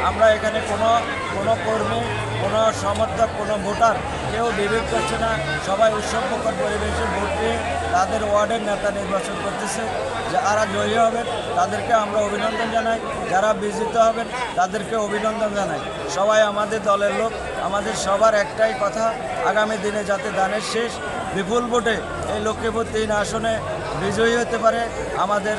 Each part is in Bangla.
আমরা এখানে কোনো কর্মী, কোনো সমর্থক, কোনো ভোটার কেউ বিভেদ করছে না। সবাই উৎসবমুখর পরিবেশে ভোট দিয়ে তাদের ওয়ার্ডের নেতা নির্বাচন করতেছে। যারা জয়ী হবেন তাদেরকে আমরা অভিনন্দন জানাই, যারা বিজিত হবেন তাদেরকে অভিনন্দন জানাই। সবাই আমাদের দলের লোক, আমাদের সবার একটাই কথা, আগামী দিনে যাতে দানের শেষ বিপুল ভোটে এই লক্ষ্মীপুর 3 আসনে বিজয়ী হতে পারে। আমাদের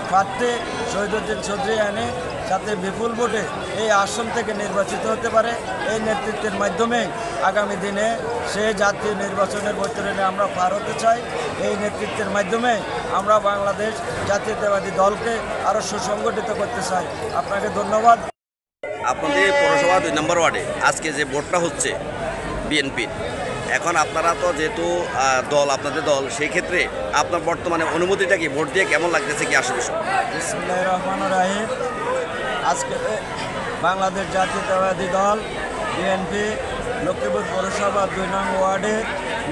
প্রার্থী শহীদুদ্দিন চৌধুরী এনে যাতে বিপুল ভোটে এই আসন থেকে নির্বাচিত হতে পারে। এই নেতৃত্বের মাধ্যমে আগামী দিনে সে জাতীয় নির্বাচনের বৈতরণে আমরা পার হতে চাই। এই নেতৃত্বের মাধ্যমে আমরা বাংলাদেশ জাতীয়তাবাদী দলকে আরও সুসংগঠিত করতে চাই। আপনাকে ধন্যবাদ। আপনাদের পৌরসভা 2 নম্বর ওয়ার্ডে আজকে যে ভোটটা হচ্ছে বিএনপির, এখন আপনারা তো যেহেতু দল, আপনাদের দল, সেই ক্ষেত্রে আপনার বর্তমানে অনুভূতিটা কি, ভোট দিয়ে কেমন লাগতেছে, কি আসলে? বিসমিল্লাহির রহমানির রহিম। আজকে বাংলাদেশ জাতীয়তাবাদী দল বিএনপি লক্ষ্মীপুর পৌরসভা 2 নং ওয়ার্ডে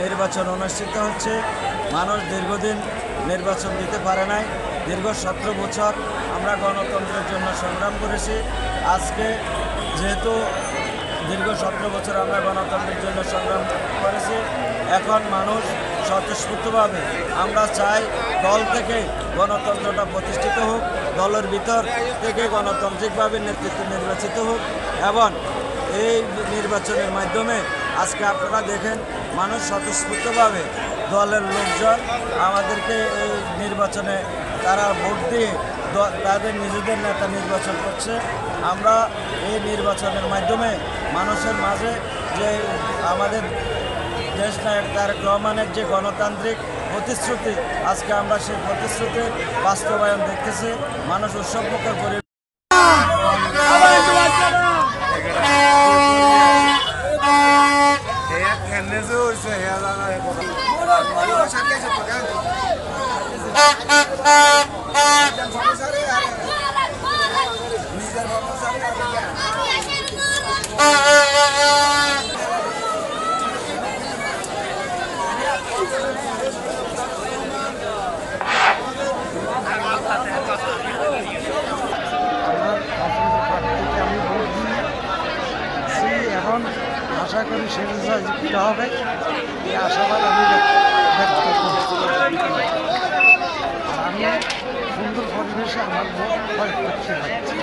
নির্বাচন অনুষ্ঠিত হচ্ছে। মানুষ দীর্ঘদিন নির্বাচন দিতে পারে নাই। দীর্ঘ 17 বছর আমরা গণতন্ত্রের জন্য সংগ্রাম করেছি। আজকে যেহেতু দীর্ঘ 17 বছর আমরা গণতন্ত্রের জন্য সংগ্রাম করেছি, এখন মানুষ স্বতঃস্ফূর্তভাবে, আমরা চাই দল থেকে গণতন্ত্রটা প্রতিষ্ঠিত হোক, দলের ভিতর থেকে গণতান্ত্রিকভাবে নেতৃত্ব নির্বাচিত হোক এবং এই নির্বাচনের মাধ্যমে আজকে আপনারা দেখেন মানুষ স্বতঃস্ফূর্তভাবে দলের লোকজন আমাদেরকে এই নির্বাচনে তারা ভোট দিয়ে তাদের নিজেদের নেতা নির্বাচন করছে। আমরা এই নির্বাচনের মাধ্যমে মানুষের মাঝে যে আমাদের দেশনায়ক তারেক রহমানের যে গণতান্ত্রিক প্রতিশ্রুতি, আজকে আমরা সেই প্রতিশ্রুতির বাস্তবায়ন দেখতেছি। মানুষ উৎসবমুখর পরিবেশ এখন আশা করি সে জিততে হবে, এই আশাবাদ আমি ব্যক্ত করছি। আমি সুন্দর পরিবেশে আমার ভোট প্রয়োগ করতে পারছি।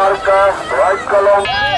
Marca, White Column Marca,